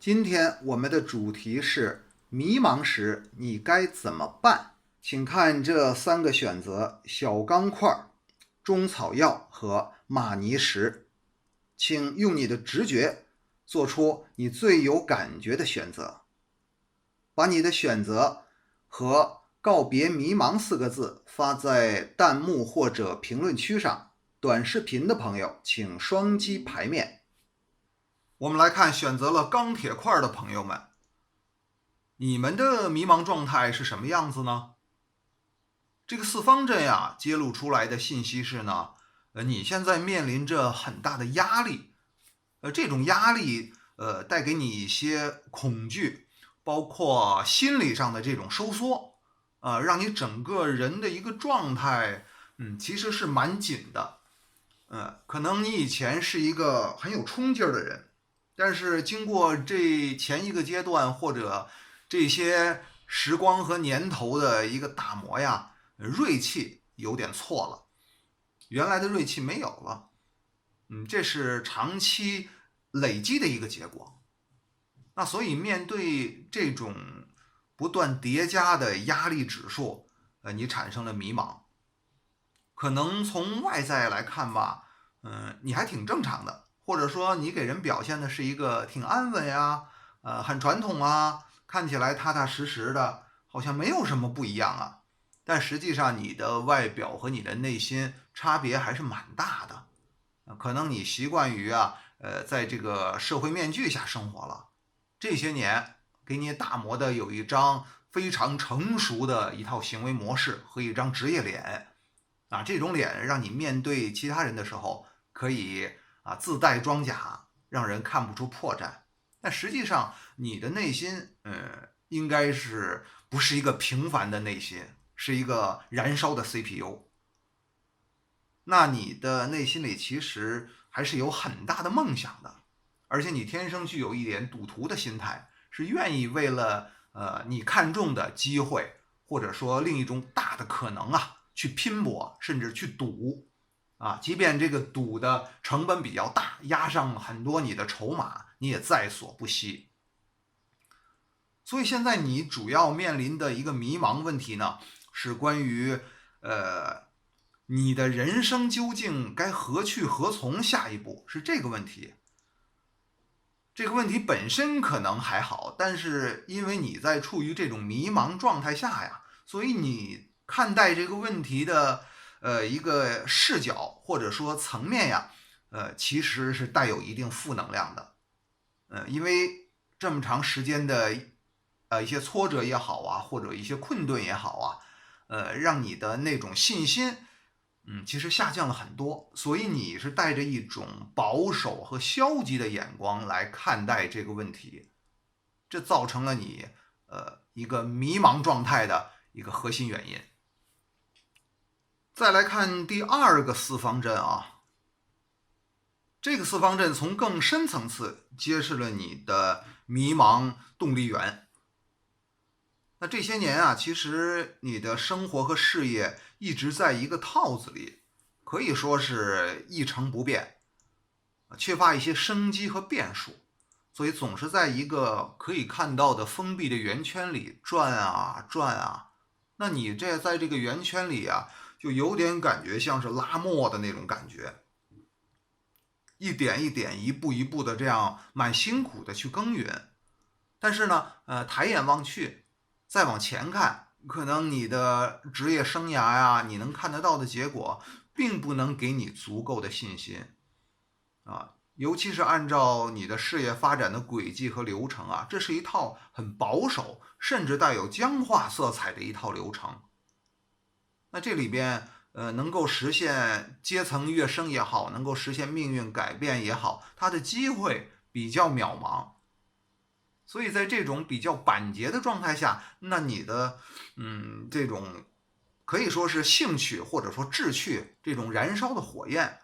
今天我们的主题是迷茫时你该怎么办？请看这三个选择：小钢块、中草药和马尼石。请用你的直觉做出你最有感觉的选择。把你的选择和告别迷茫四个字发在弹幕或者评论区上。短视频的朋友请双击排面。我们来看选择了钢铁块的朋友们，你们的迷茫状态是什么样子呢？这个四方阵呀，揭露出来的信息是呢，你现在面临着很大的压力，这种压力带给你一些恐惧，包括心理上的这种收缩，让你整个人的一个状态，其实是蛮紧的，可能你以前是一个很有冲劲儿的人，但是经过这前一个阶段或者这些时光和年头的一个打磨呀，锐气有点错了，原来的锐气没有了，这是长期累积的一个结果。那所以面对这种不断叠加的压力指数，你产生了迷茫。可能从外在来看吧，你还挺正常的，或者说你给人表现的是一个挺安稳呀，很传统啊，看起来踏踏实实的，好像没有什么不一样啊。但实际上，你的外表和你的内心差别还是蛮大的。可能你习惯于在这个社会面具下生活了，这些年给你打磨的有一张非常成熟的一套行为模式和一张职业脸。这种脸让你面对其他人的时候，可以自带装甲，让人看不出破绽。但实际上，你的内心，应该是不是一个平凡的内心，是一个燃烧的 CPU。那你的内心里其实还是有很大的梦想的，而且你天生具有一点赌徒的心态，是愿意为了你看中的机会，或者说另一种大的可能去拼搏，甚至去赌即便这个赌的成本比较大，压上很多你的筹码，你也在所不惜。所以现在你主要面临的一个迷茫问题呢，是关于你的人生究竟该何去何从，下一步是这个问题。这个问题本身可能还好，但是因为你在处于这种迷茫状态下呀，所以你看待这个问题的一个视角或者说层面呀，其实是带有一定负能量的。因为这么长时间的一些挫折也好或者一些困顿也好让你的那种信心其实下降了很多，所以你是带着一种保守和消极的眼光来看待这个问题，这造成了你一个迷茫状态的一个核心原因。再来看第二个四方阵这个四方阵从更深层次揭示了你的迷茫动力源。那这些年其实你的生活和事业一直在一个套子里，可以说是一成不变，缺乏一些生机和变数，所以总是在一个可以看到的封闭的圆圈里转转那你这在这个圆圈里就有点感觉像是拉磨的那种感觉，一点一点一步一步的这样蛮辛苦的去耕耘。但是呢抬眼望去，再往前看，可能你的职业生涯你能看得到的结果并不能给你足够的信心尤其是按照你的事业发展的轨迹和流程这是一套很保守甚至带有僵化色彩的一套流程。那这里边能够实现阶层跃升也好，能够实现命运改变也好，它的机会比较渺茫。所以在这种比较板结的状态下，那你的这种可以说是兴趣或者说志趣这种燃烧的火焰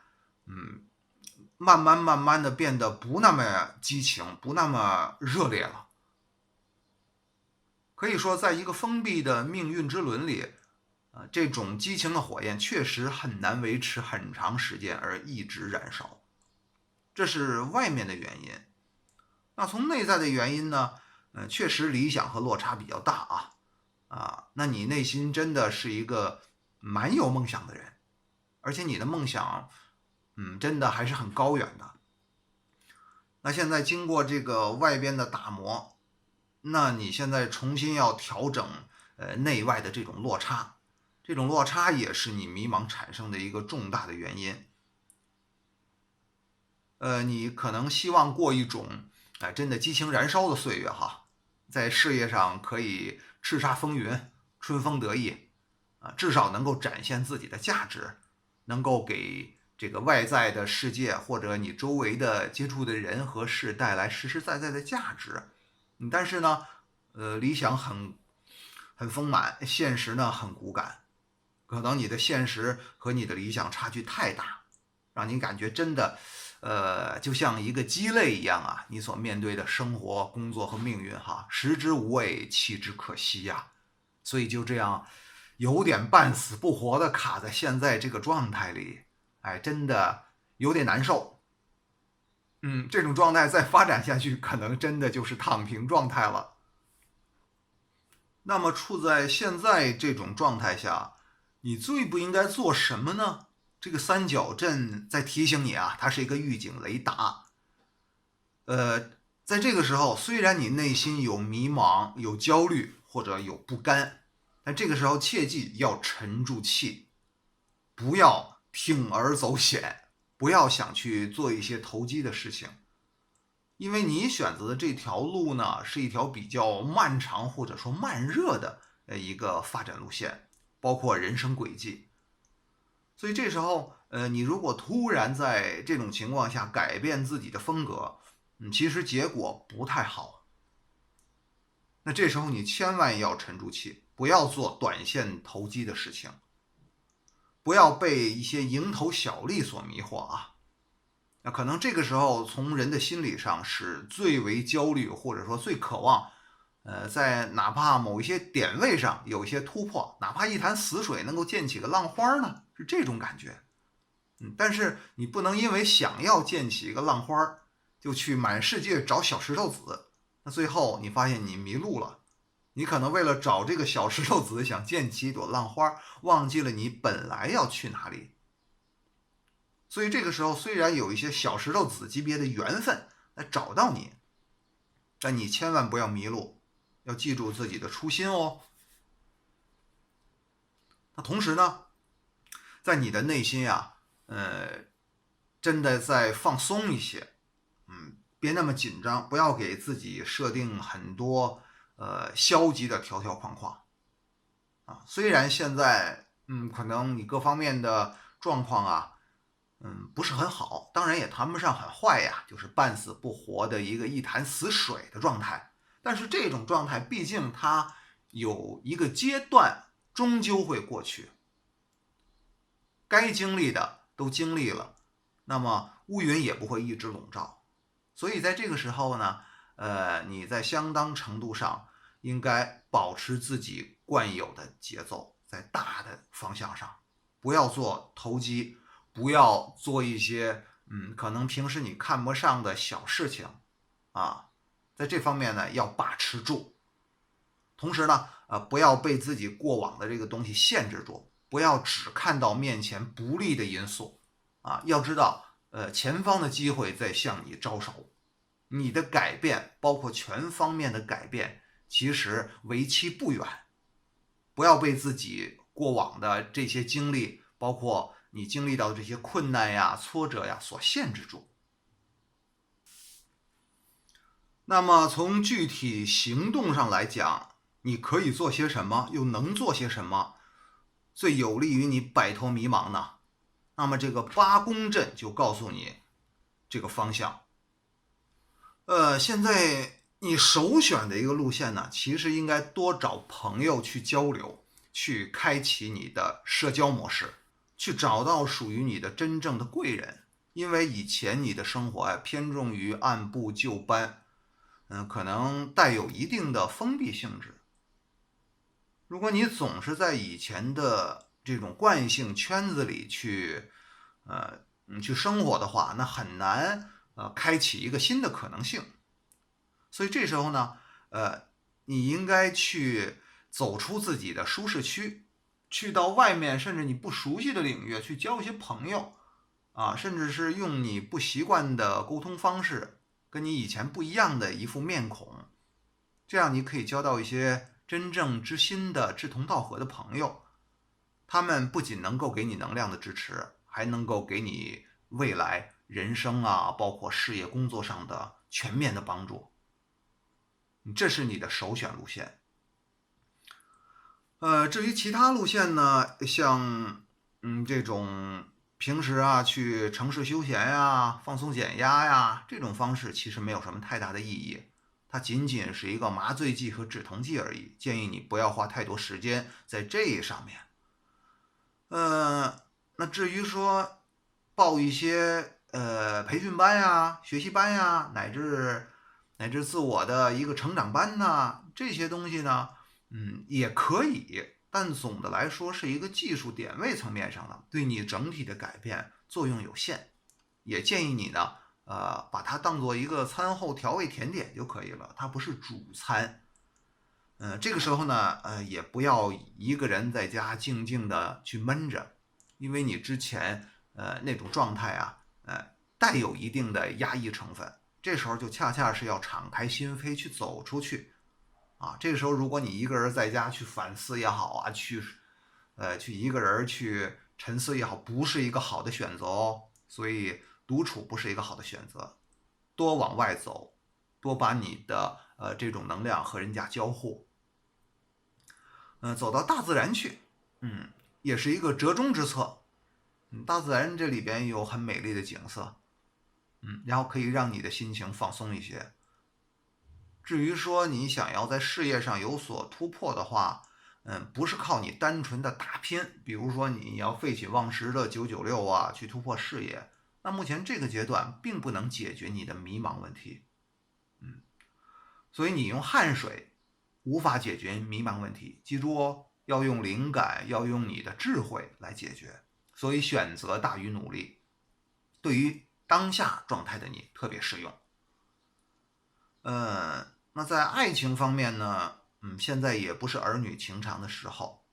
慢慢的变得不那么激情，不那么热烈了。可以说在一个封闭的命运之轮里这种激情的火焰确实很难维持很长时间而一直燃烧，这是外面的原因。那从内在的原因呢，确实理想和落差比较大那你内心真的是一个蛮有梦想的人，而且你的梦想，真的还是很高远的。那现在经过这个外边的打磨，那你现在重新要调整内外的这种落差，这种落差也是你迷茫产生的一个重大的原因。你可能希望过一种真的激情燃烧的岁月哈，在事业上可以叱咤风云、春风得意至少能够展现自己的价值，能够给这个外在的世界或者你周围的接触的人和事带来实实在在的价值。但是呢，理想很丰满，现实呢很骨感，可能你的现实和你的理想差距太大，让你感觉真的，就像一个鸡肋一样你所面对的生活、工作和命运食之无味，弃之可惜所以就这样，有点半死不活的卡在现在这个状态里，真的有点难受。这种状态再发展下去，可能真的就是躺平状态了。那么处在现在这种状态下，你最不应该做什么呢？这个三角阵在提醒你它是一个预警雷达。在这个时候，虽然你内心有迷茫、有焦虑或者有不甘，但这个时候切记要沉住气，不要铤而走险，不要想去做一些投机的事情。因为你选择的这条路呢，是一条比较漫长或者说慢热的一个发展路线，包括人生轨迹。所以这时候，你如果突然在这种情况下改变自己的风格，其实结果不太好。那这时候你千万要沉住气，不要做短线投机的事情，不要被一些蝇头小利所迷惑那可能这个时候从人的心理上是最为焦虑，或者说最渴望，在哪怕某一些点位上有一些突破，哪怕一潭死水能够溅起个浪花呢，是这种感觉。但是你不能因为想要溅起一个浪花，就去满世界找小石头子，那最后你发现你迷路了，你可能为了找这个小石头子想溅起一朵浪花，忘记了你本来要去哪里。所以这个时候虽然有一些小石头子级别的缘分来找到你，但你千万不要迷路，要记住自己的初心哦。那同时呢，在你的内心真的再放松一些，别那么紧张，不要给自己设定很多消极的条条框框虽然现在可能你各方面的状况不是很好，当然也谈不上很坏就是半死不活的一潭死水的状态。但是这种状态毕竟它有一个阶段，终究会过去。该经历的都经历了，那么乌云也不会一直笼罩。所以在这个时候呢，你在相当程度上应该保持自己惯有的节奏，在大的方向上，不要做投机。不要做一些可能平时你看不上的小事情在这方面呢要把持住。同时呢不要被自己过往的这个东西限制住，不要只看到面前不利的因素要知道前方的机会在向你招手，你的改变包括全方面的改变其实为期不远。不要被自己过往的这些经历，包括你经历到的这些困难挫折所限制住。那么从具体行动上来讲，你可以做些什么，又能做些什么，最有利于你摆脱迷茫呢？那么这个八宫阵就告诉你这个方向。现在你首选的一个路线呢，其实应该多找朋友去交流，去开启你的社交模式，去找到属于你的真正的贵人。因为以前你的生活偏重于按部就班，可能带有一定的封闭性质。如果你总是在以前的这种惯性圈子里去生活的话，那很难开启一个新的可能性。所以这时候呢，你应该去走出自己的舒适区，去到外面甚至你不熟悉的领域去交一些朋友啊，甚至是用你不习惯的沟通方式，跟你以前不一样的一副面孔，这样你可以交到一些真正知心的志同道合的朋友，他们不仅能够给你能量的支持，还能够给你未来人生啊，包括事业工作上的全面的帮助。这是你的首选路线。至于其他路线呢，像这种平时啊去城市休闲呀、放松减压呀，这种方式其实没有什么太大的意义，它仅仅是一个麻醉剂和止疼剂而已。建议你不要花太多时间在这上面。那至于说报一些培训班呀、学习班呀，乃至自我的一个成长班呐，这些东西呢，也可以，但总的来说是一个技术点位层面上的，对你整体的改变作用有限。也建议你呢，把它当做一个餐后调味甜点就可以了，它不是主餐。这个时候呢，也不要一个人在家静静的去闷着，因为你之前那种状态啊，带有一定的压抑成分。这时候就恰恰是要敞开心扉去走出去啊。这个时候，如果你一个人在家去反思也好啊，去一个人去沉思也好，不是一个好的选择哦。所以独处不是一个好的选择，多往外走，多把你的这种能量和人家交互。走到大自然去，也是一个折中之策。大自然这里边有很美丽的景色，然后可以让你的心情放松一些。至于说你想要在事业上有所突破的话，不是靠你单纯的打拼，比如说你要废寝忘食的996啊去突破事业，那目前这个阶段并不能解决你的迷茫问题。所以你用汗水无法解决迷茫问题，记住哦，要用灵感，要用你的智慧来解决。所以选择大于努力，对于当下状态的你特别适用。那在爱情方面呢，现在也不是儿女情长的时候。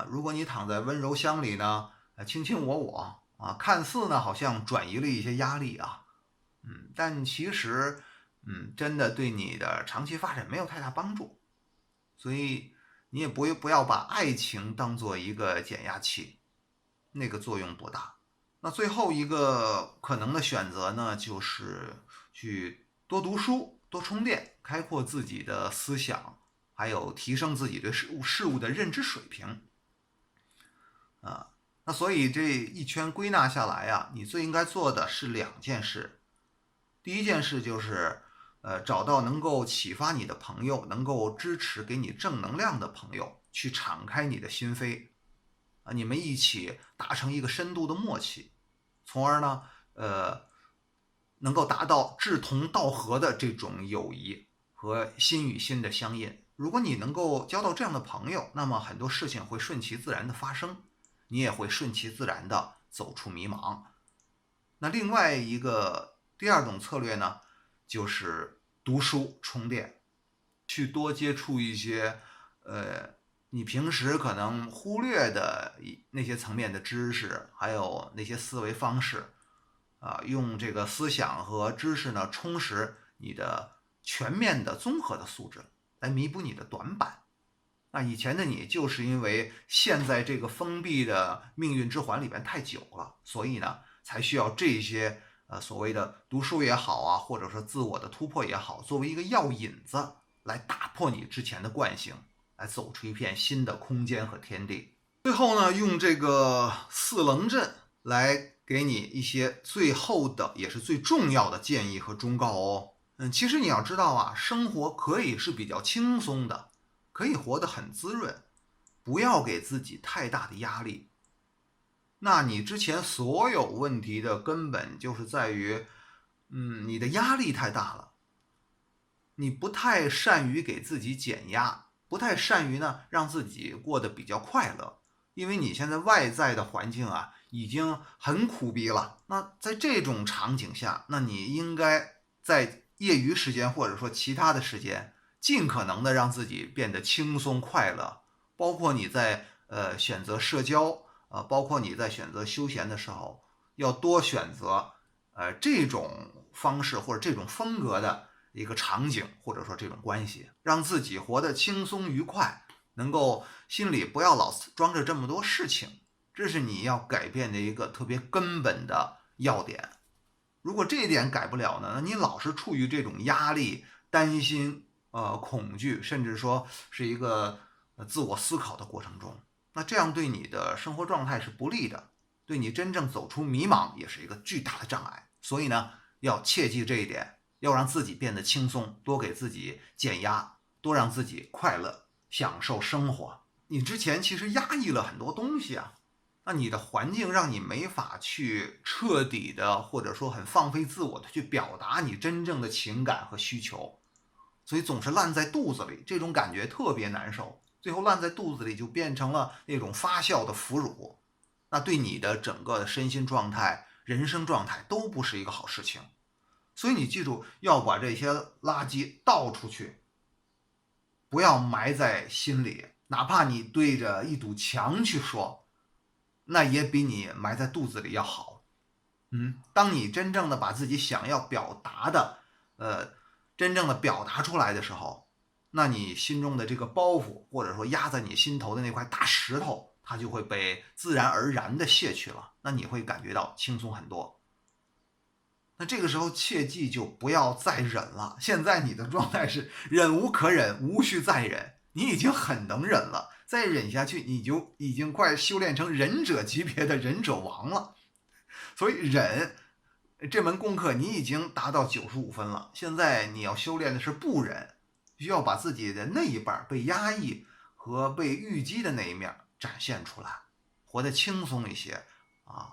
如果你躺在温柔乡里呢，卿卿我我啊，看似呢好像转移了一些压力啊，但其实真的对你的长期发展没有太大帮助。所以你也不要把爱情当做一个减压器，那个作用不大。那最后一个可能的选择呢，就是去多读书、多充电，开阔自己的思想，还有提升自己对事物的认知水平。那所以这一圈归纳下来啊，你最应该做的是2件事。第一件事就是，找到能够启发你的朋友，能够支持给你正能量的朋友，去敞开你的心扉，你们一起达成一个深度的默契，从而呢，能够达到志同道合的这种友谊和心与心的相印。如果你能够交到这样的朋友，那么很多事情会顺其自然的发生，你也会顺其自然的走出迷茫。那另外一个第二种策略呢，就是读书充电，去多接触一些你平时可能忽略的那些层面的知识，还有那些思维方式啊，用这个思想和知识呢充实你的全面的综合的素质，来弥补你的短板。那以前的你就是因为陷在这个封闭的命运之环里边太久了，所以呢才需要这些所谓的读书也好啊，或者说自我的突破也好，作为一个药引子来打破你之前的惯性，来走出一片新的空间和天地。最后呢，用这个4棱阵来给你一些最后的也是最重要的建议和忠告哦。其实你要知道啊，生活可以是比较轻松的，可以活得很滋润，不要给自己太大的压力。那你之前所有问题的根本就是在于，你的压力太大了，你不太善于给自己减压，不太善于呢让自己过得比较快乐，因为你现在外在的环境啊已经很苦逼了。那在这种场景下，那你应该在业余时间或者说其他的时间，尽可能的让自己变得轻松快乐，包括你在选择社交，包括你在选择休闲的时候，要多选择这种方式或者这种风格的一个场景，或者说这种关系，让自己活得轻松愉快，能够心里不要老装着这么多事情，这是你要改变的一个特别根本的要点。如果这一点改不了呢，那你老是处于这种压力、担心、恐惧，甚至说是一个自我思考的过程中，那这样对你的生活状态是不利的，对你真正走出迷茫也是一个巨大的障碍。所以呢，要切记这一点，要让自己变得轻松，多给自己减压，多让自己快乐，享受生活。你之前其实压抑了很多东西啊，那你的环境让你没法去彻底的，或者说很放飞自我的去表达你真正的情感和需求，所以总是烂在肚子里，这种感觉特别难受。最后烂在肚子里就变成了那种发酵的腐乳，那对你的整个的身心状态、人生状态都不是一个好事情。所以你记住，要把这些垃圾倒出去，不要埋在心里，哪怕你对着一堵墙去说，那也比你埋在肚子里要好。当你真正的把自己想要表达的，真正的表达出来的时候，那你心中的这个包袱，或者说压在你心头的那块大石头，它就会被自然而然的卸去了，那你会感觉到轻松很多。那这个时候切记就不要再忍了，现在你的状态是忍无可忍，无需再忍，你已经很能忍了，再忍下去你就已经快修炼成忍者级别的忍者王了。所以忍这门功课你已经达到95分了，现在你要修炼的是不忍，需要把自己的那一半被压抑和被郁积的那一面展现出来，活得轻松一些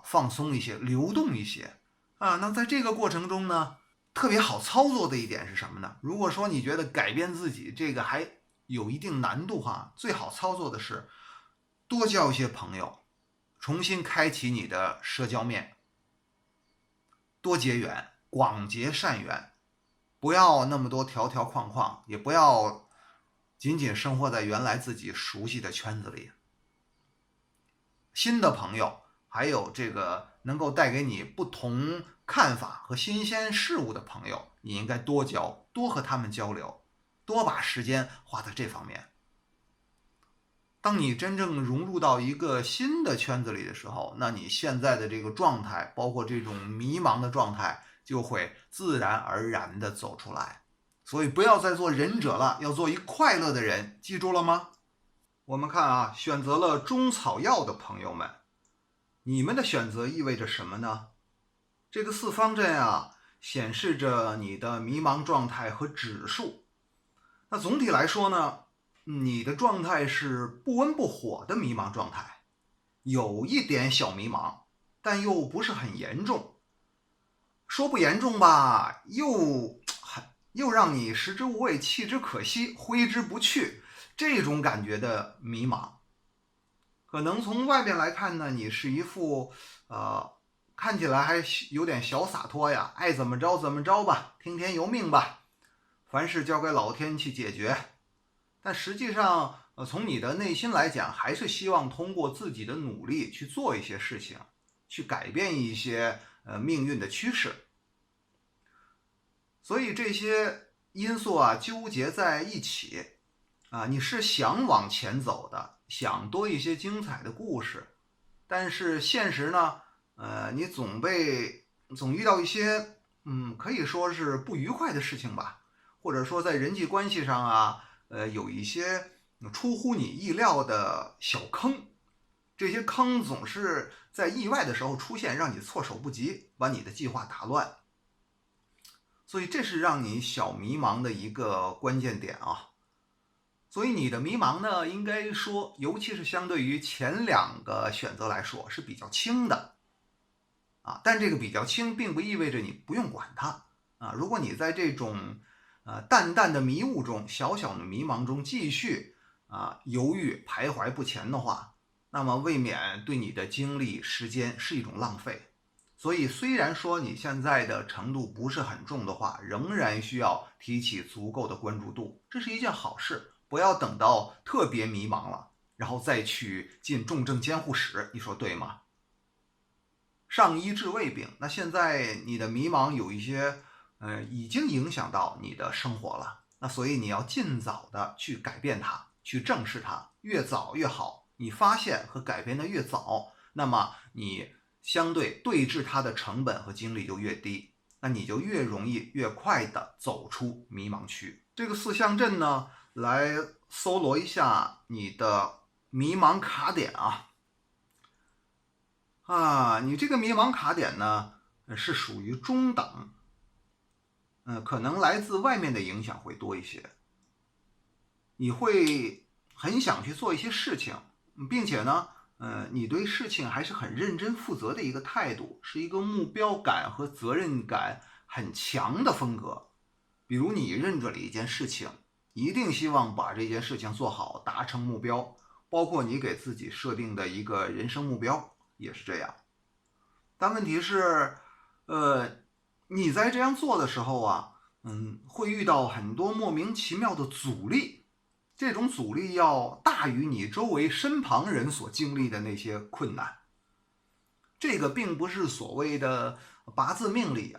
放松一些，流动一些那在这个过程中呢，特别好操作的一点是什么呢？如果说你觉得改变自己这个还有一定难度最好操作的是多交一些朋友，重新开启你的社交面，多结缘，广结善缘，不要那么多条条框框，也不要仅仅生活在原来自己熟悉的圈子里。新的朋友，还有这个能够带给你不同看法和新鲜事物的朋友，你应该多交，多和他们交流，多把时间花在这方面。当你真正融入到一个新的圈子里的时候，那你现在的这个状态，包括这种迷茫的状态，就会自然而然地走出来。所以不要再做忍者了，要做一快乐的人，记住了吗？我们看选择了中草药的朋友们，你们的选择意味着什么呢？这个四方阵显示着你的迷茫状态和指数。那总体来说呢，你的状态是不温不火的迷茫状态，有一点小迷茫，但又不是很严重。说不严重吧，又让你食之无味，弃之可惜，挥之不去，这种感觉的迷茫。可能从外边来看呢，你是一副看起来还有点小洒脱呀，爱怎么着怎么着吧，听天由命吧，凡事交给老天去解决。但实际上从你的内心来讲，还是希望通过自己的努力去做一些事情，去改变一些命运的趋势。所以这些因素纠结在一起你是想往前走的，想多一些精彩的故事，但是现实呢你总遇到一些可以说是不愉快的事情吧，或者说在人际关系上有一些出乎你意料的小坑，这些坑总是在意外的时候出现，让你措手不及，把你的计划打乱。所以这是让你小迷茫的一个关键点所以你的迷茫呢，应该说尤其是相对于前两个选择来说是比较轻的但这个比较轻并不意味着你不用管它如果你在这种淡淡的迷雾中，小小的迷茫中继续犹豫徘徊不前的话，那么未免对你的精力时间是一种浪费。所以虽然说你现在的程度不是很重的话，仍然需要提起足够的关注度，这是一件好事。不要等到特别迷茫了，然后再去进重症监护室，你说对吗？上医治未病，那现在你的迷茫有一些，已经影响到你的生活了。那所以你要尽早的去改变它，去正视它，越早越好。你发现和改变的越早，那么你相对对治它的成本和精力就越低，那你就越容易越快的走出迷茫区。这个四象阵呢，来搜罗一下你的迷茫卡点你这个迷茫卡点呢是属于中等，可能来自外面的影响会多一些。你会很想去做一些事情，并且呢，你对事情还是很认真负责的一个态度，是一个目标感和责任感很强的风格。比如你认准了一件事情，一定希望把这件事情做好，达成目标，包括你给自己设定的一个人生目标也是这样。但问题是，你在这样做的时候会遇到很多莫名其妙的阻力，这种阻力要大于你周围身旁人所经历的那些困难。这个并不是所谓的八字命理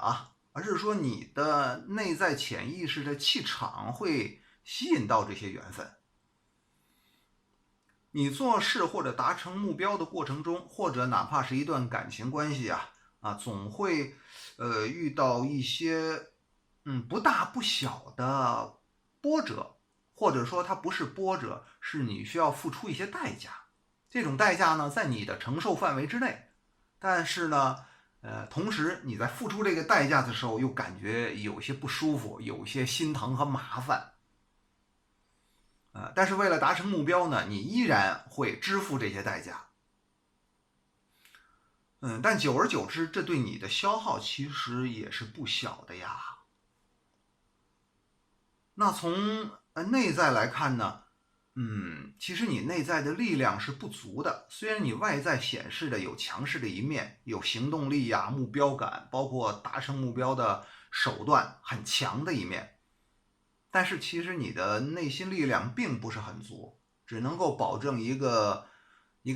而是说你的内在潜意识的气场会吸引到这些缘分。你做事或者达成目标的过程中，或者哪怕是一段感情关系总会遇到一些不大不小的波折，或者说它不是波折，是你需要付出一些代价。这种代价呢，在你的承受范围之内，但是呢，同时你在付出这个代价的时候，又感觉有些不舒服，有些心疼和麻烦。但是为了达成目标呢，你依然会支付这些代价。但久而久之，这对你的消耗其实也是不小的呀。那从内在来看呢，其实你内在的力量是不足的。虽然你外在显示的有强势的一面，有行动力目标感，包括达成目标的手段很强的一面，但是其实你的内心力量并不是很足，只能够保证一个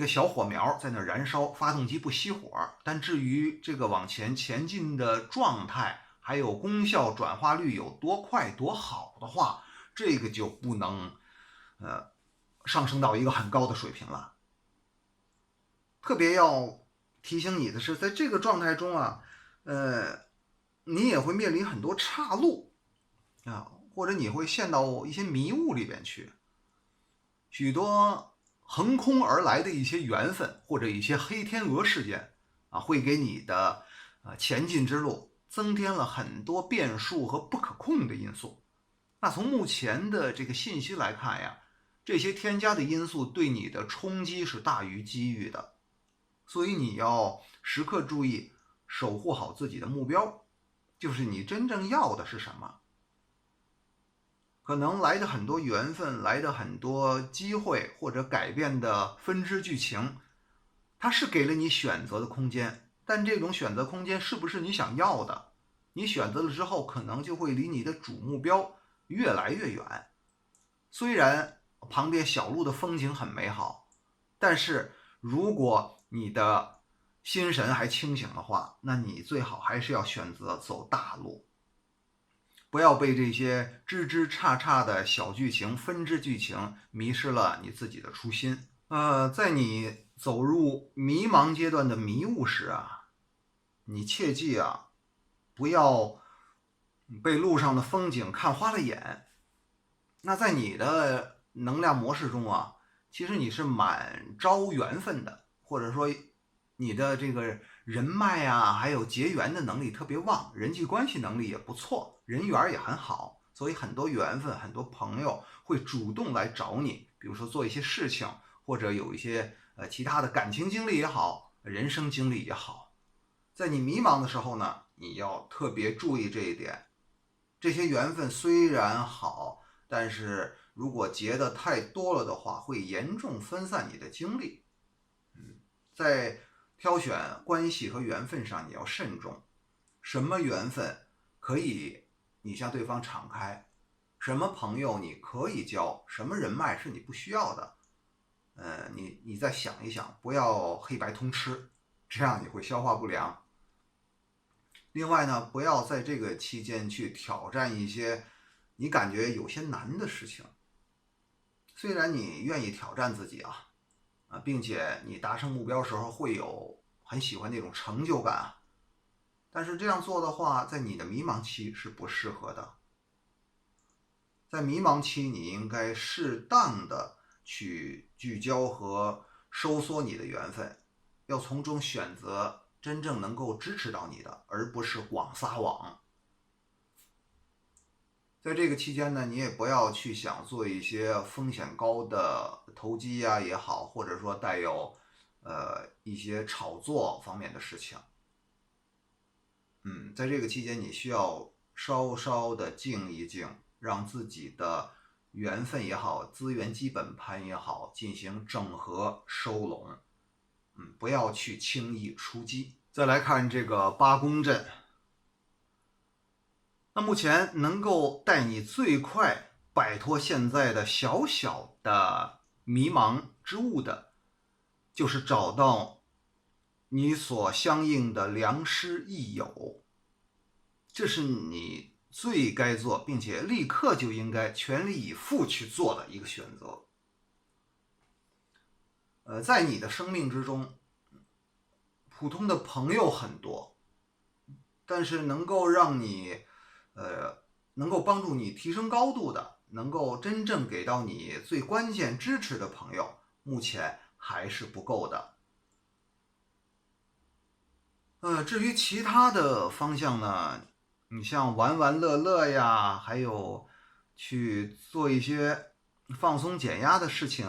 小火苗在那燃烧，发动机不熄火。但至于这个往前前进的状态，还有功效转化率有多快多好的话，这个就不能上升到一个很高的水平了。特别要提醒你的是，在这个状态中你也会面临很多岔路或者你会陷到一些迷雾里边去，许多横空而来的一些缘分或者一些黑天鹅事件会给你的前进之路增添了很多变数和不可控的因素。那从目前的这个信息来看这些添加的因素对你的冲击是大于机遇的，所以你要时刻注意守护好自己的目标，就是你真正要的是什么。可能来的很多缘分，来的很多机会，或者改变的分支剧情，它是给了你选择的空间，但这种选择空间是不是你想要的？你选择了之后，可能就会离你的主目标越来越远。虽然旁边小路的风景很美好，但是如果你的心神还清醒的话，那你最好还是要选择走大路，不要被这些枝枝杈杈的小剧情、分支剧情迷失了你自己的初心。在你走入迷茫阶段的迷雾时你切记不要被路上的风景看花了眼。那在你的能量模式中其实你是蛮招缘分的，或者说你的这个人脉还有结缘的能力特别旺，人际关系能力也不错，人缘也很好，所以很多缘分，很多朋友会主动来找你，比如说做一些事情，或者有一些其他的感情经历也好，人生经历也好。在你迷茫的时候呢，你要特别注意这一点。这些缘分虽然好，但是如果结得太多了的话，会严重分散你的精力。在挑选关系和缘分上你要慎重，什么缘分可以你向对方敞开，什么朋友你可以交，什么人脉是你不需要的。你再想一想，不要黑白通吃，这样你会消化不良。另外呢，不要在这个期间去挑战一些你感觉有些难的事情。虽然你愿意挑战自己并且你达成目标时候会有很喜欢那种成就感但是这样做的话，在你的迷茫期是不适合的。在迷茫期，你应该适当的去聚焦和收缩你的缘分，要从中选择真正能够支持到你的，而不是广撒网。在这个期间呢，你也不要去想做一些风险高的投机也好，或者说带有一些炒作方面的事情。在这个期间你需要稍稍的静一静，让自己的缘分也好，资源基本盘也好，进行整合收拢。不要去轻易出击。再来看这个八宫阵，那目前能够带你最快摆脱现在的小小的迷茫之物的，就是找到你所相应的良师益友，这是你最该做并且立刻就应该全力以赴去做的一个选择。在你的生命之中，普通的朋友很多，但是能够让你能够帮助你提升高度的，能够真正给到你最关键支持的朋友，目前还是不够的。至于其他的方向呢，你像玩玩乐乐呀，还有去做一些放松减压的事情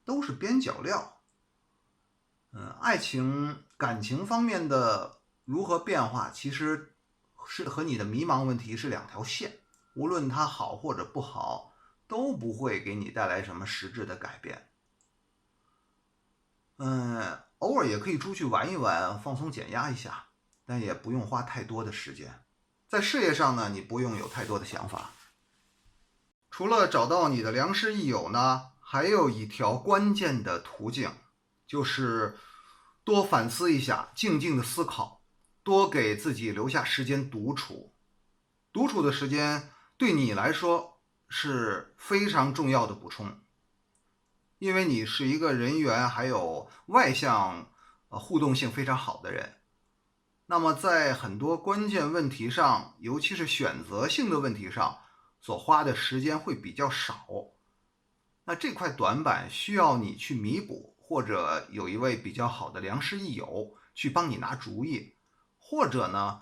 都是边角料。爱情感情方面的如何变化，其实是和你的迷茫问题是两条线，无论它好或者不好，都不会给你带来什么实质的改变。偶尔也可以出去玩一玩，放松减压一下，但也不用花太多的时间。在事业上呢，你不用有太多的想法。除了找到你的良师益友呢，还有一条关键的途径，就是多反思一下，静静的思考，多给自己留下时间独处。独处的时间对你来说是非常重要的补充，因为你是一个人缘还有外向互动性非常好的人。那么在很多关键问题上，尤其是选择性的问题上，所花的时间会比较少。那这块短板需要你去弥补，或者有一位比较好的良师益友去帮你拿主意，或者呢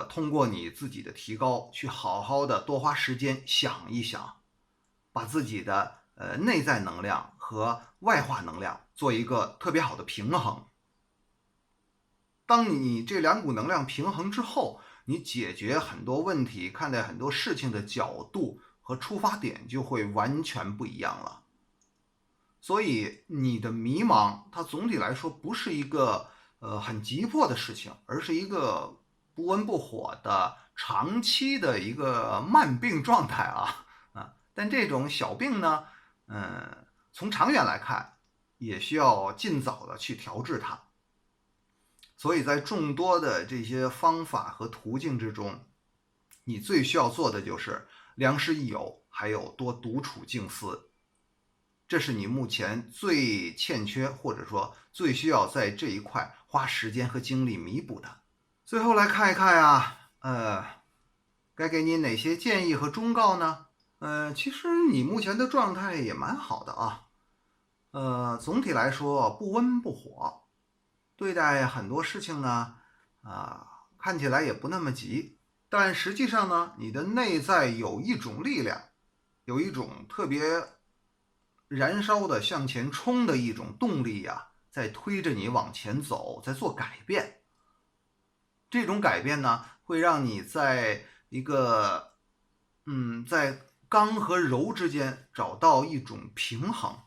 通过你自己的提高，去好好的多花时间想一想，把自己的内在能量和外化能量做一个特别好的平衡。当你这两股能量平衡之后，你解决很多问题，看待很多事情的角度和出发点就会完全不一样了。所以你的迷茫，它总体来说不是一个很急迫的事情，而是一个不温不火的长期的一个慢病状态但这种小病呢，从长远来看，也需要尽早的去调治它。所以在众多的这些方法和途径之中，你最需要做的就是良师益友，还有多独处静思。这是你目前最欠缺，或者说最需要在这一块花时间和精力弥补的。最后来看一看该给你哪些建议和忠告呢？其实你目前的状态也蛮好的总体来说不温不火，对待很多事情呢看起来也不那么急，但实际上呢，你的内在有一种力量，有一种特别燃烧的向前冲的一种动力在推着你往前走，在做改变。这种改变呢，会让你在一个在刚和柔之间找到一种平衡。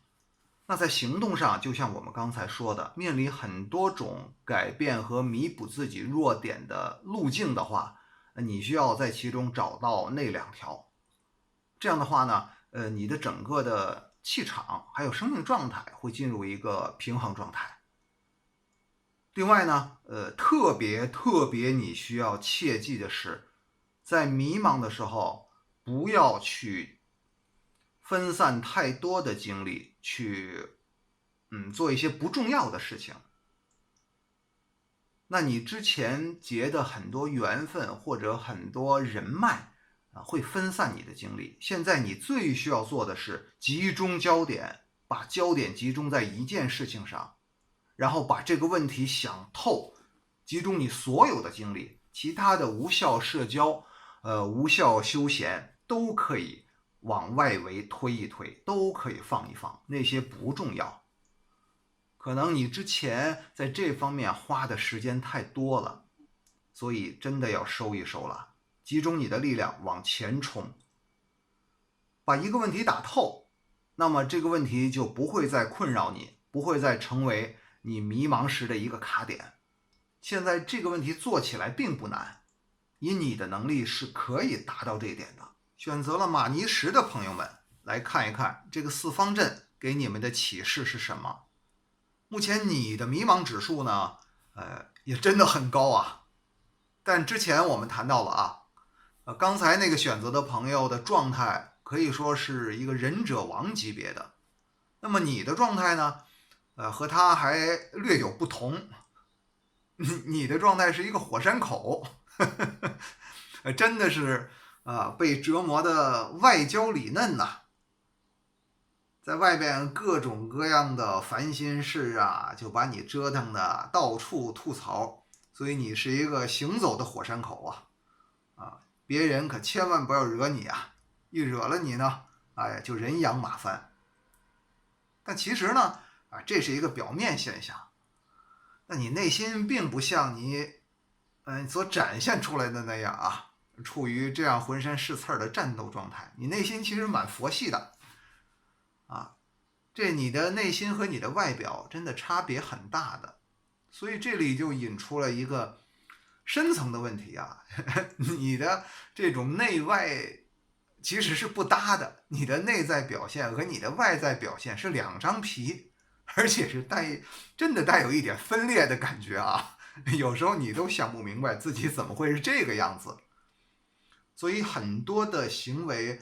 那在行动上，就像我们刚才说的，面临很多种改变和弥补自己弱点的路径的话，你需要在其中找到那2条。这样的话呢，你的整个的气场还有生命状态会进入一个平衡状态。另外呢，特别你需要切记的是，在迷茫的时候，不要去分散太多的精力去做一些不重要的事情。那你之前结的很多缘分或者很多人脉会分散你的精力。现在你最需要做的是集中焦点，把焦点集中在一件事情上，然后把这个问题想透，集中你所有的精力，其他的无效社交、无效休闲都可以往外围推一推，都可以放一放，那些不重要。可能你之前在这方面花的时间太多了，所以真的要收一收了，集中你的力量往前冲，把一个问题打透，那么这个问题就不会再困扰你，不会再成为你迷茫时的一个卡点。现在这个问题做起来并不难，以你的能力是可以达到这一点的。选择了马尼石的朋友们，来看一看这个4方阵给你们的启示是什么。目前你的迷茫指数呢，也真的很高啊。但之前我们谈到了刚才那个选择的朋友的状态可以说是一个忍者王级别的，那么你的状态呢，和他还略有不同。你的状态是一个火山口，真的是被折磨的外焦里嫩呐。在外边各种各样的烦心事就把你折腾的到处吐槽，所以你是一个行走的火山口别人可千万不要惹你一惹了你呢，就人仰马翻。但其实呢，这是一个表面现象，那你内心并不像你所展现出来的那样处于这样浑身是刺的战斗状态，你内心其实蛮佛系的这你的内心和你的外表真的差别很大的，所以这里就引出了一个深层的问题你的这种内外其实是不搭的，你的内在表现和你的外在表现是2张皮，而且是真的带有一点分裂的感觉有时候你都想不明白自己怎么会是这个样子。所以很多的行为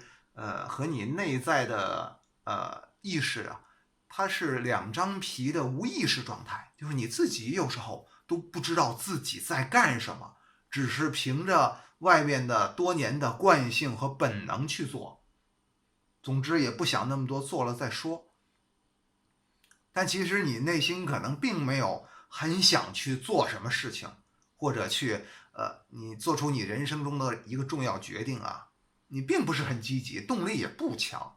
和你内在的意识它是2张皮的无意识状态，就是你自己有时候都不知道自己在干什么，只是凭着外面的多年的惯性和本能去做，总之也不想那么多，做了再说。但其实你内心可能并没有很想去做什么事情，或者去你做出你人生中的一个重要决定你并不是很积极，动力也不强。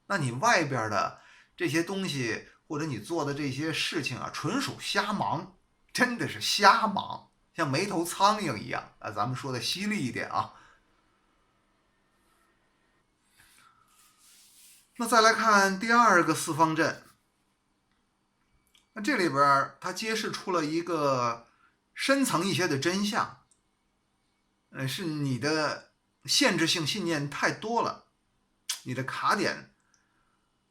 那你外边的这些东西或者你做的这些事情纯属瞎忙，真的是瞎忙，像没头苍蝇一样咱们说的犀利一点那再来看第2个4方阵，那这里边它揭示出了一个深层一些的真相，是你的限制性信念太多了，你的卡点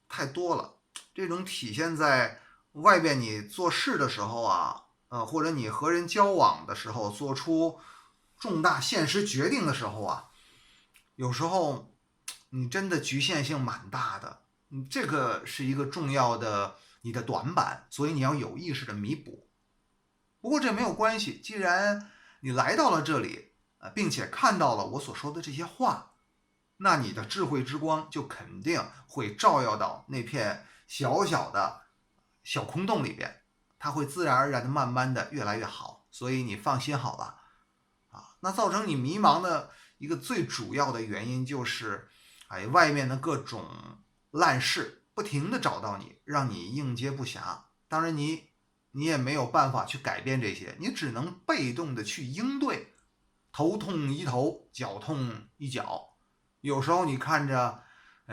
太多了。这种体现在外边你做事的时候或者你和人交往的时候，做出重大现实决定的时候有时候你真的局限性蛮大的，这个是一个重要的你的短板，所以你要有意识的弥补。不过这没有关系，既然你来到了这里并且看到了我所说的这些话，那你的智慧之光就肯定会照耀到那片小小的小空洞里边，它会自然而然的慢慢的越来越好，所以你放心好了那造成你迷茫的一个最主要的原因就是外面的各种烂事不停的找到你，让你应接不暇。当然你也没有办法去改变这些，你只能被动的去应对，头痛医头，脚痛医脚。有时候你看着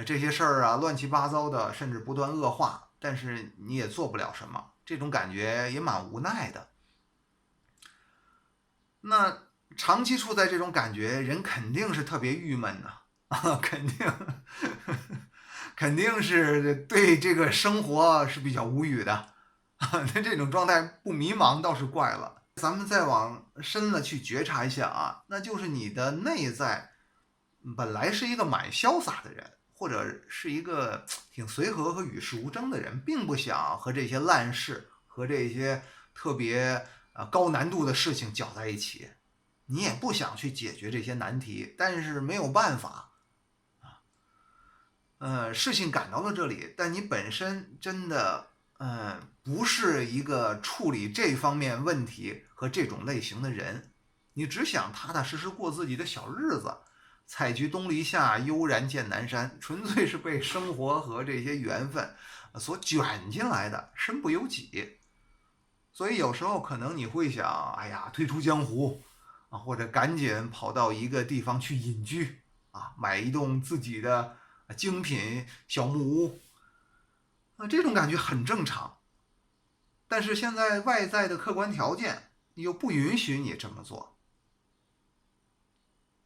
这些事儿啊乱七八糟的，甚至不断恶化，但是你也做不了什么，这种感觉也蛮无奈的。那长期处在这种感觉，人肯定是特别郁闷的啊，肯定是对这个生活是比较无语的。那这种状态不迷茫倒是怪了。咱们再往深了去觉察一下啊，那就是你的内在本来是一个蛮潇洒的人，或者是一个挺随和和与世无争的人，并不想和这些烂事和这些特别高难度的事情搅在一起，你也不想去解决这些难题，但是没有办法。事情赶到了这里，但你本身真的，不是一个处理这方面问题和这种类型的人，你只想踏踏实实过自己的小日子，采菊东篱下，悠然见南山，纯粹是被生活和这些缘分所卷进来的，身不由己。所以有时候可能你会想，哎呀，退出江湖啊，或者赶紧跑到一个地方去隐居啊，买一栋自己的精品小木屋，这种感觉很正常。但是现在外在的客观条件又不允许你这么做，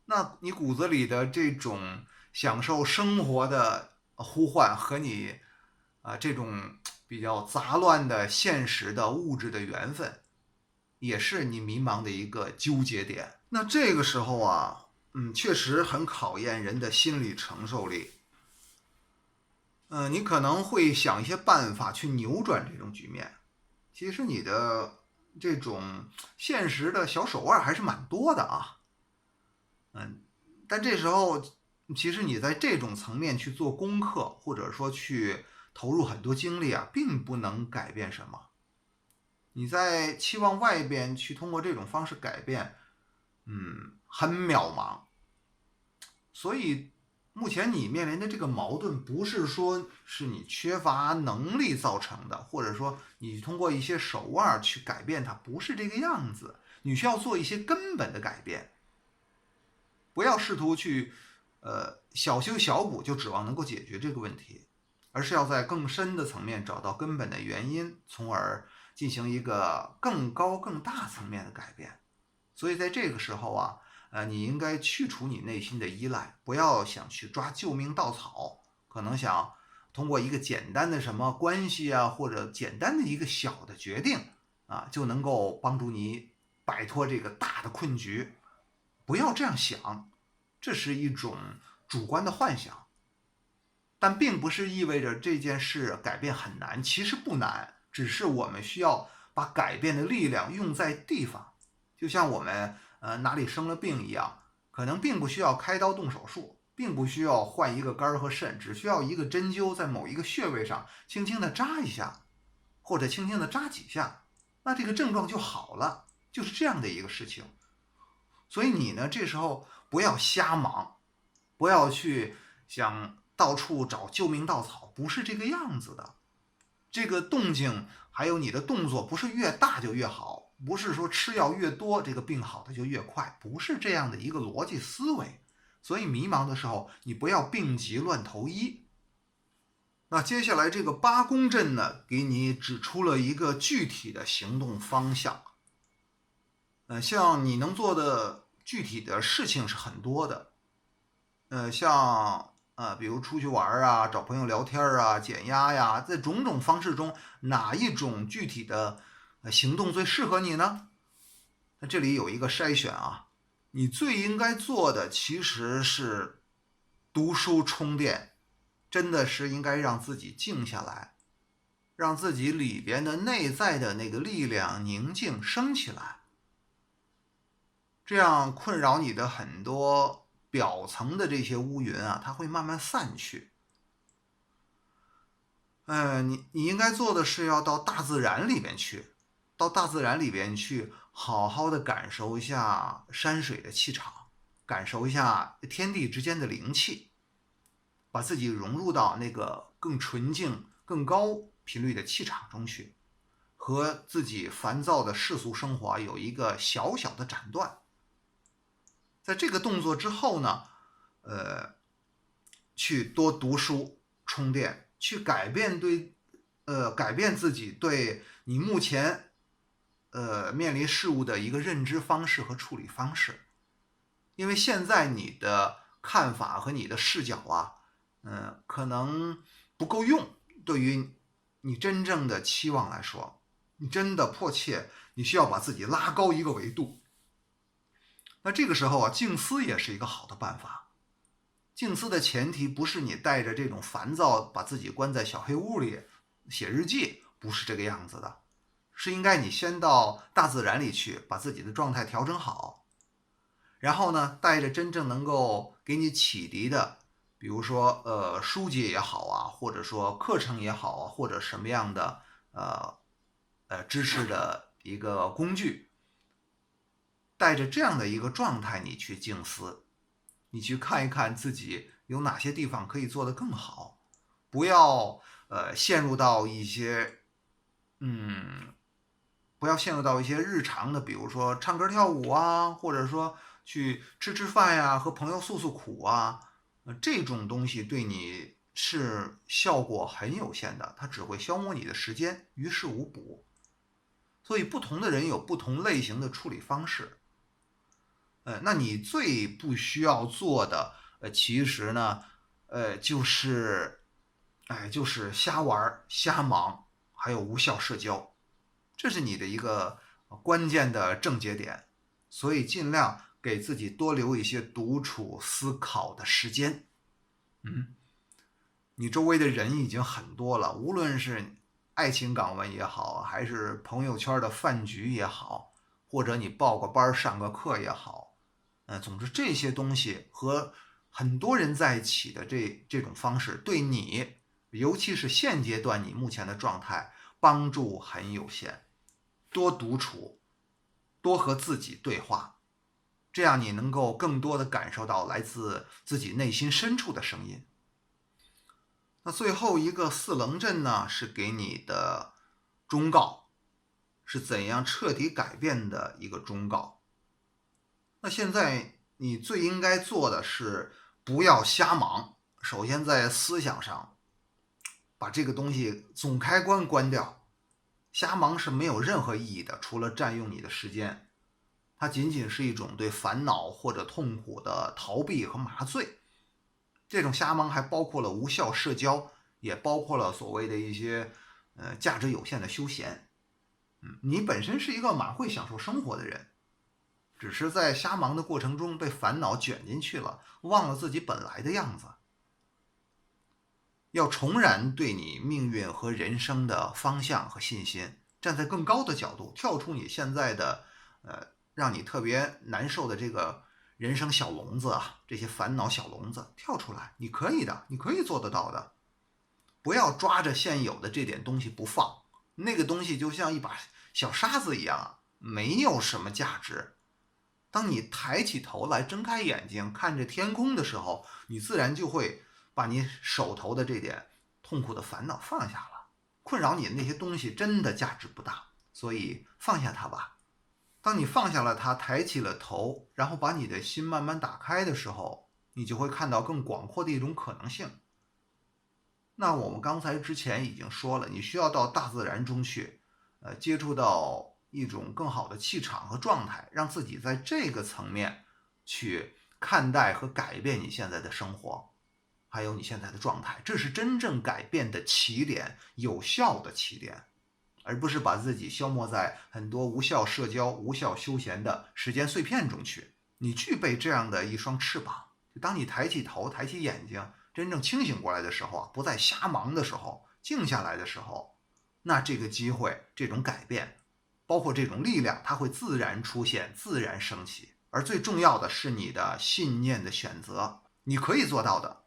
那你骨子里的这种享受生活的呼唤和你这种比较杂乱的现实的物质的缘分，也是你迷茫的一个纠结点。那这个时候啊，确实很考验人的心理承受力。你可能会想一些办法去扭转这种局面。其实你的这种现实的小手腕还是蛮多的啊。但这时候其实你在这种层面去做功课，或者说去投入很多精力啊，并不能改变什么。你在期望外边去通过这种方式改变，很渺茫。所以目前你面临的这个矛盾，不是说是你缺乏能力造成的，或者说你通过一些手腕去改变它，不是这个样子。你需要做一些根本的改变，不要试图去小修小补就指望能够解决这个问题，而是要在更深的层面找到根本的原因，从而进行一个更高更大层面的改变。所以在这个时候啊，你应该去除你内心的依赖，不要想去抓救命稻草，可能想通过一个简单的什么关系啊，或者简单的一个小的决定啊，就能够帮助你摆脱这个大的困局。不要这样想，这是一种主观的幻想，但并不是意味着这件事改变很难，其实不难，只是我们需要把改变的力量用在地方。就像我们哪里生了病一样，可能并不需要开刀动手术，并不需要换一个肝和肾，只需要一个针灸在某一个穴位上轻轻的扎一下，或者轻轻的扎几下，那这个症状就好了，就是这样的一个事情。所以你呢，这时候不要瞎忙，不要去想到处找救命稻草，不是这个样子的。这个动静还有你的动作，不是越大就越好，不是说吃药越多这个病好的就越快，不是这样的一个逻辑思维。所以迷茫的时候，你不要病急乱投医。那接下来这个八宫阵呢，给你指出了一个具体的行动方向。像你能做的具体的事情是很多的，像比如出去玩啊，找朋友聊天啊，减压呀，在种种方式中，哪一种具体的行动最适合你呢？那这里有一个筛选啊，你最应该做的其实是读书充电，真的是应该让自己静下来，让自己里边的内在的那个力量宁静升起来。这样困扰你的很多表层的这些乌云啊，它会慢慢散去。你应该做的是要到大自然里边去，到大自然里边去，好好的感受一下山水的气场，感受一下天地之间的灵气，把自己融入到那个更纯净、更高频率的气场中去，和自己烦躁的世俗生活有一个小小的斩断。在这个动作之后呢，去多读书充电，去改变自己对你目前面临事物的一个认知方式和处理方式。因为现在你的看法和你的视角啊，可能不够用，对于你真正的期望来说，你真的迫切，你需要把自己拉高一个维度。那这个时候啊，静思也是一个好的办法。静思的前提不是你带着这种烦躁，把自己关在小黑屋里写日记，不是这个样子的，是应该你先到大自然里去，把自己的状态调整好，然后呢，带着真正能够给你启迪的，比如说书籍也好啊，或者说课程也好啊，或者什么样的知识的一个工具，带着这样的一个状态，你去静思，你去看一看自己有哪些地方可以做得更好，不要陷入到一些日常的，比如说唱歌跳舞啊，或者说去吃吃饭呀，和朋友诉诉苦啊，这种东西对你是效果很有限的，它只会消磨你的时间，于事无补。所以不同的人有不同类型的处理方式。那你最不需要做的，其实呢，就是瞎玩、瞎忙，还有无效社交，这是你的一个关键的症结点。所以尽量给自己多留一些独处思考的时间。你周围的人已经很多了，无论是爱情港湾也好，还是朋友圈的饭局也好，或者你报个班上个课也好，总之这些东西和很多人在一起的这种方式，对你，尤其是现阶段你目前的状态，帮助很有限。多独处，多和自己对话，这样你能够更多的感受到来自自己内心深处的声音。那最后一个四棱阵呢，是给你的忠告，是怎样彻底改变的一个忠告。那现在你最应该做的是不要瞎忙。首先在思想上把这个东西总开关关掉，瞎忙是没有任何意义的，除了占用你的时间，它仅仅是一种对烦恼或者痛苦的逃避和麻醉。这种瞎忙还包括了无效社交，也包括了所谓的一些价值有限的休闲。你本身是一个蛮会享受生活的人，只是在瞎忙的过程中被烦恼卷进去了，忘了自己本来的样子。要重燃对你命运和人生的方向和信心，站在更高的角度，跳出你现在的让你特别难受的这个人生小笼子啊，这些烦恼小笼子，跳出来，你可以的，你可以做得到的。不要抓着现有的这点东西不放，那个东西就像一把小沙子一样，没有什么价值。当你抬起头来，睁开眼睛，看着天空的时候，你自然就会把你手头的这点痛苦的烦恼放下了。困扰你的那些东西真的价值不大，所以放下它吧。当你放下了它，抬起了头，然后把你的心慢慢打开的时候，你就会看到更广阔的一种可能性。那我们刚才之前已经说了，你需要到大自然中去，接触到一种更好的气场和状态，让自己在这个层面去看待和改变你现在的生活，还有你现在的状态，这是真正改变的起点，有效的起点，而不是把自己消磨在很多无效社交、无效休闲的时间碎片中去。你具备这样的一双翅膀，当你抬起头、抬起眼睛，真正清醒过来的时候，不再瞎忙的时候，静下来的时候，那这个机会，这种改变，包括这种力量，它会自然出现，自然升起。而最重要的是你的信念的选择，你可以做到的，